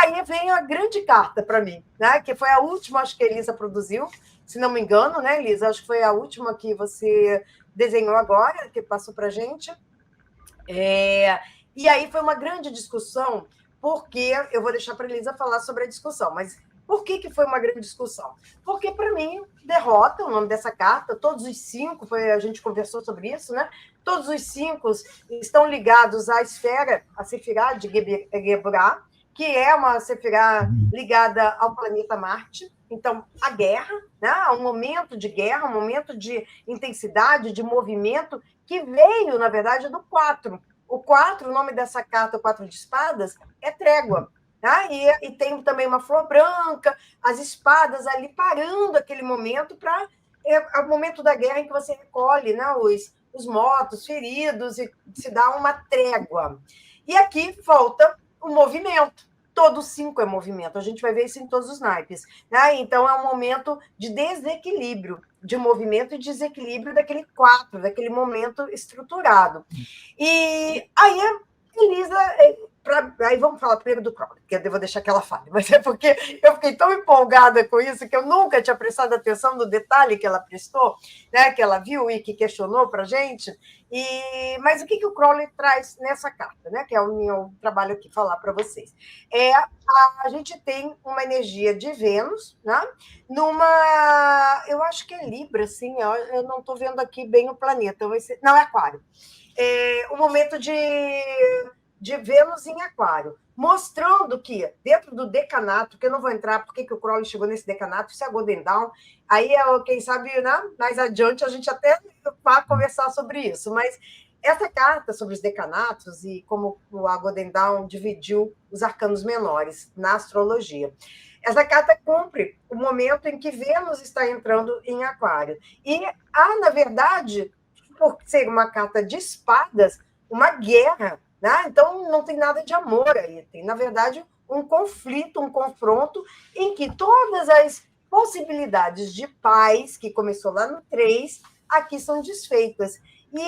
aí vem a grande carta para mim, né? Que foi a última, acho que a Elisa produziu, se não me engano, né, Elisa? Acho que foi a última que você desenhou agora, que passou para a gente. E aí foi uma grande discussão, porque eu vou deixar para a Elisa falar sobre a discussão, mas por que foi uma grande discussão? Porque, para mim, derrota, o nome dessa carta, todos os 5, a gente conversou sobre isso, né? Todos os 5 estão ligados à esfera, a Sefirá de Geburah, que é uma Sefirá ligada ao planeta Marte. Então, a guerra, né? Um momento de guerra, um momento de intensidade, de movimento, que veio, na verdade, do 4. O 4, o nome dessa carta, o 4 de espadas, é trégua. Tá? E tem também uma flor branca, as espadas ali parando aquele momento para o momento da guerra em que você recolhe, né, os mortos, feridos, e se dá uma trégua. E aqui falta o movimento. Todo 5 é movimento, a gente vai ver isso em todos os naipes. Né? Então, é um momento de desequilíbrio, de movimento e desequilíbrio daquele 4, daquele momento estruturado. E aí a Elisa... Aí vamos falar primeiro do Crowley, que eu vou deixar que ela fale, mas é porque eu fiquei tão empolgada com isso que eu nunca tinha prestado atenção no detalhe que ela prestou, né, que ela viu e que questionou para a gente. Mas o que o Crowley traz nessa carta, né, que é o meu trabalho aqui falar para vocês? A gente tem uma energia de Vênus, né, eu acho que é Libra, sim, eu não estou vendo aqui bem o planeta, não, é Aquário. O momento de Vênus em Aquário, mostrando que dentro do decanato, que eu não vou entrar porque que o Crowley chegou nesse decanato, isso é Golden Dawn, aí quem sabe, né, mais adiante a gente até vai conversar sobre isso, mas essa carta sobre os decanatos e como a Golden Dawn dividiu os arcanos menores na astrologia. Essa carta cumpre o momento em que Vênus está entrando em Aquário. E há, na verdade, por ser uma carta de espadas, uma guerra. Né? Então, não tem nada de amor aí. Tem, na verdade, um conflito, um confronto, em que todas as possibilidades de paz, que começou lá no 3, aqui são desfeitas. E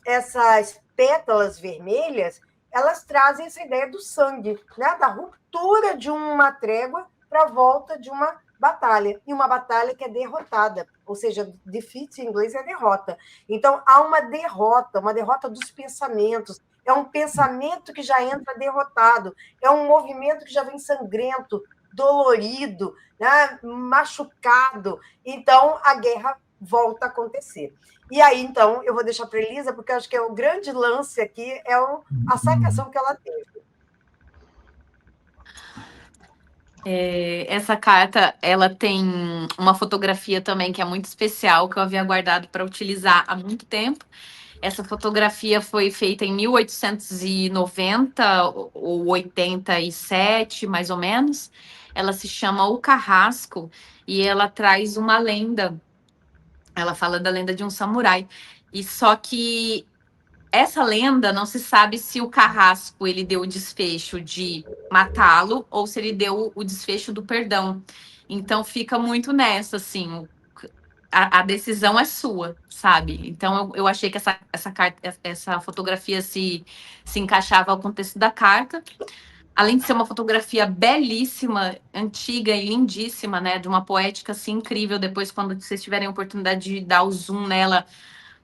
essas pétalas vermelhas, elas trazem essa ideia do sangue, né? Da ruptura de uma trégua para a volta de uma batalha. E uma batalha que é derrotada, ou seja, defeat em inglês é derrota. Então, há uma derrota dos pensamentos. É um pensamento que já entra derrotado, é um movimento que já vem sangrento, dolorido, né? Machucado. Então, a guerra volta a acontecer. E aí, então, eu vou deixar para a Elisa, porque eu acho que o grande lance aqui é a sacação que ela teve. Essa carta, ela tem uma fotografia também que é muito especial, que eu havia guardado para utilizar há muito tempo. Essa fotografia foi feita em 1890 ou 87, mais ou menos. Ela se chama O Carrasco e ela traz uma lenda. Ela fala da lenda de um samurai. E só que essa lenda não se sabe se o carrasco ele deu o desfecho de matá-lo ou se ele deu o desfecho do perdão. Então fica muito nessa, assim, a decisão é sua, sabe? Então eu achei que essa fotografia se encaixava ao contexto da carta. Além de ser uma fotografia belíssima, antiga e lindíssima, né? De uma poética assim incrível. Depois, quando vocês tiverem a oportunidade de dar o zoom nela,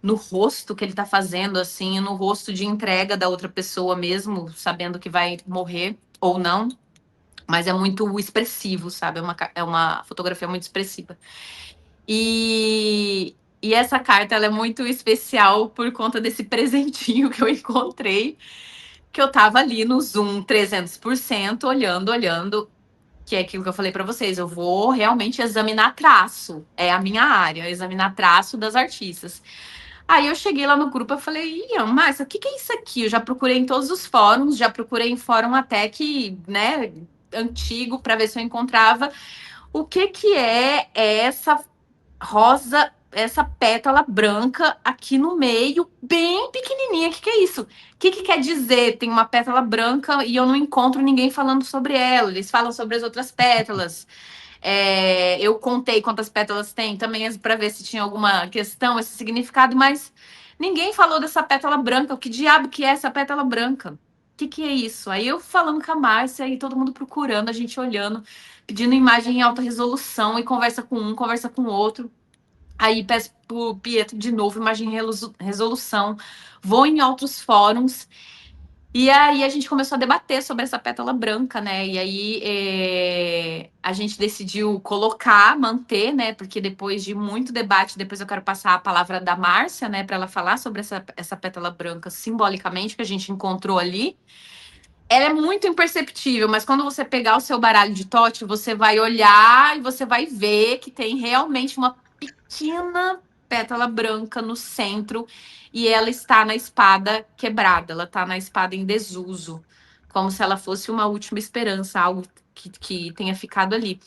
no rosto que ele tá fazendo, assim, no rosto de entrega da outra pessoa mesmo, sabendo que vai morrer ou não. Mas é muito expressivo, sabe? É uma fotografia muito expressiva. E essa carta ela é muito especial por conta desse presentinho que eu encontrei, que eu tava ali no Zoom 300%, olhando, que é aquilo que eu falei para vocês, eu vou realmente examinar traço, é a minha área, examinar traço das artistas. Aí eu cheguei lá no grupo e falei, Ian, mas o que é isso aqui? Eu já procurei em todos os fóruns, já procurei em fórum até que, né, antigo, para ver se eu encontrava. O que é essa rosa, essa pétala branca aqui no meio, bem pequenininha? O que é isso? O que quer dizer? Tem uma pétala branca e eu não encontro ninguém falando sobre ela. Eles falam sobre as outras pétalas. Eu contei quantas pétalas tem também para ver se tinha alguma questão, esse significado, mas ninguém falou dessa pétala branca. O que diabo que é essa pétala branca? que é isso? Aí eu falando com a Márcia, aí todo mundo procurando, a gente olhando, pedindo imagem em alta resolução, e conversa com um, conversa com o outro. Aí peço pro Pietro de novo, imagem em resolução, vou em outros fóruns. E aí a gente começou a debater sobre essa pétala branca, né? E aí a gente decidiu colocar, manter, né? Porque depois de muito debate, depois eu quero passar a palavra da Márcia, né? Para ela falar sobre essa pétala branca simbolicamente que a gente encontrou ali. Ela é muito imperceptível, mas quando você pegar o seu baralho de Tote, você vai olhar e você vai ver que tem realmente uma pequena pétala branca no centro e ela está na espada quebrada, ela está na espada em desuso, como se ela fosse uma última esperança, algo que tenha ficado ali.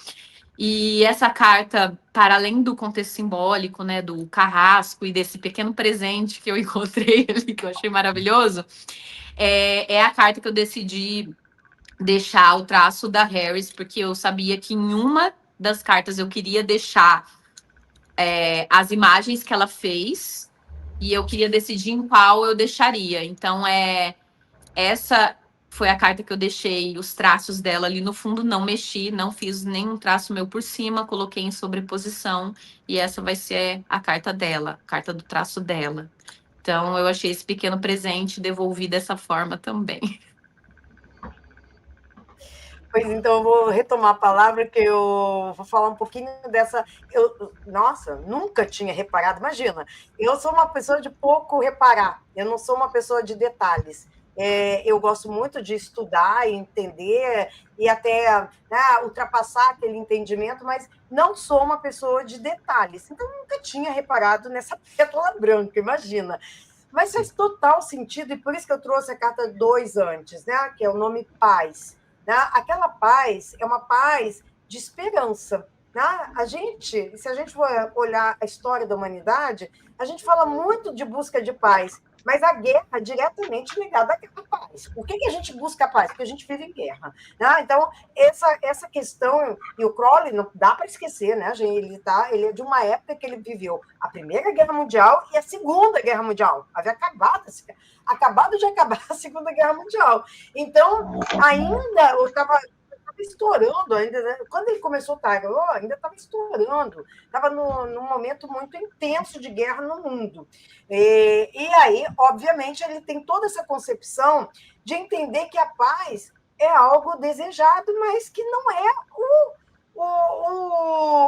E essa carta, para além do contexto simbólico, né, do carrasco e desse pequeno presente que eu encontrei ali, que eu achei maravilhoso, é a carta que eu decidi deixar o traço da Harris, porque eu sabia que em uma das cartas eu queria deixar as imagens que ela fez e eu queria decidir em qual eu deixaria. Então, essa foi a carta que eu deixei os traços dela ali no fundo, não mexi, não fiz nenhum traço meu por cima, coloquei em sobreposição e essa vai ser a carta dela, a carta do traço dela. Então, eu achei esse pequeno presente, devolvi dessa forma também. Pois então, eu vou retomar a palavra, que eu vou falar um pouquinho dessa. Nossa, nunca tinha reparado. Imagina, eu sou uma pessoa de pouco reparar, eu não sou uma pessoa de detalhes. Eu gosto muito de estudar e entender e até, né, ultrapassar aquele entendimento, mas não sou uma pessoa de detalhes. Então, nunca tinha reparado nessa pétala branca, imagina. Mas faz total sentido, e por isso que eu trouxe a carta 2 antes, né, que é o nome Paz. Né? Aquela paz é uma paz de esperança. Né? Se a gente for olhar a história da humanidade, a gente fala muito de busca de paz, mas a guerra é diretamente ligada àquela paz. Por que a gente busca a paz? Porque a gente vive em guerra. Né? Então, essa questão, e o Crowley não dá para esquecer, né, gente? Ele é de uma época que ele viveu a Primeira Guerra Mundial e a Segunda Guerra Mundial. Havia acabado de acabar a Segunda Guerra Mundial. Então, ainda eu estava estourando ainda, né? Quando ele começou o tarot, ainda estava estourando, estava num momento muito intenso de guerra no mundo. E aí, obviamente, ele tem toda essa concepção de entender que a paz é algo desejado, mas que não é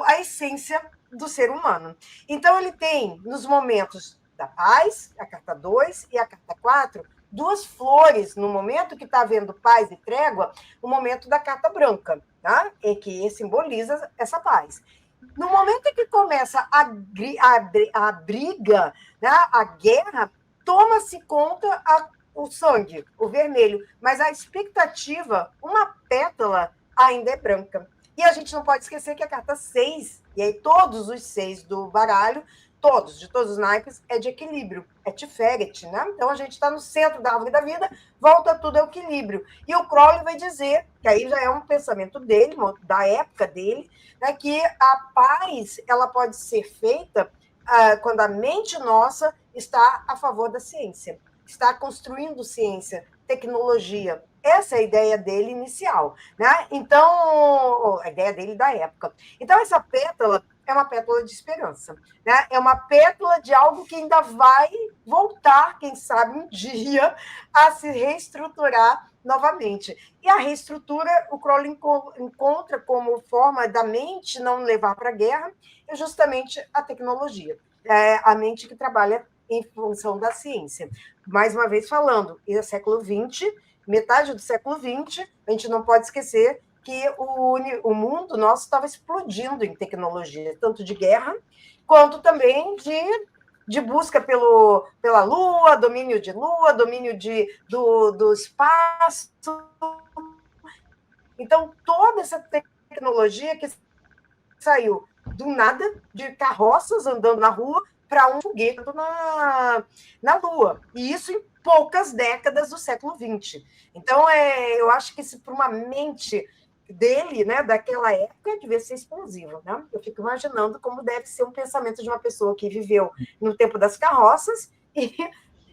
a essência do ser humano. Então, ele tem, nos momentos da paz, a carta 2 e a carta 4, duas flores no momento que está havendo paz e trégua, o momento da carta branca, tá? E que simboliza essa paz. No momento em que começa a briga, né, a guerra, toma-se conta o sangue, o vermelho, mas a expectativa, uma pétala ainda é branca. E a gente não pode esquecer que a carta 6, e aí todos os 6 do baralho, de todos os naipes, é de equilíbrio, é Tiferet, né? Então a gente está no centro da árvore da vida, volta tudo ao equilíbrio. E o Crowley vai dizer, que aí já é um pensamento dele, da época dele, né, que a paz ela pode ser feita quando a mente nossa está a favor da ciência, está construindo ciência, tecnologia. Essa é a ideia dele inicial, né? Então, a ideia dele da época. Então, essa pétala é uma pétala de esperança, né? É uma pétala de algo que ainda vai voltar, quem sabe, um dia, a se reestruturar novamente. E a reestrutura, o Crowley encontra como forma da mente não levar para a guerra, é justamente a tecnologia, a mente que trabalha em função da ciência. Mais uma vez falando, é século XX, metade do século XX, a gente não pode esquecer que o mundo nosso estava explodindo em tecnologia, tanto de guerra, quanto também de busca pela Lua, domínio de Lua, domínio do espaço. Então, toda essa tecnologia que saiu do nada, de carroças andando na rua, para um foguete na Lua. E isso em poucas décadas do século XX. Então, eu acho que isso, para uma mente dele, né, daquela época, devia ser explosivo. Né? Eu fico imaginando como deve ser um pensamento de uma pessoa que viveu no tempo das carroças e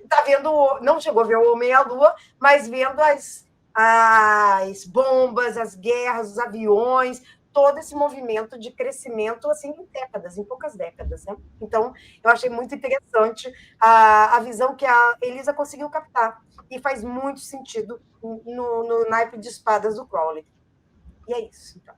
Está vendo, não chegou a ver o Homem à Lua, mas vendo as bombas, as guerras, os aviões, todo esse movimento de crescimento assim em décadas, em poucas décadas, né? Então, eu achei muito interessante a visão que a Elisa conseguiu captar e faz muito sentido no naipe de espadas do Crowley. E é isso, então.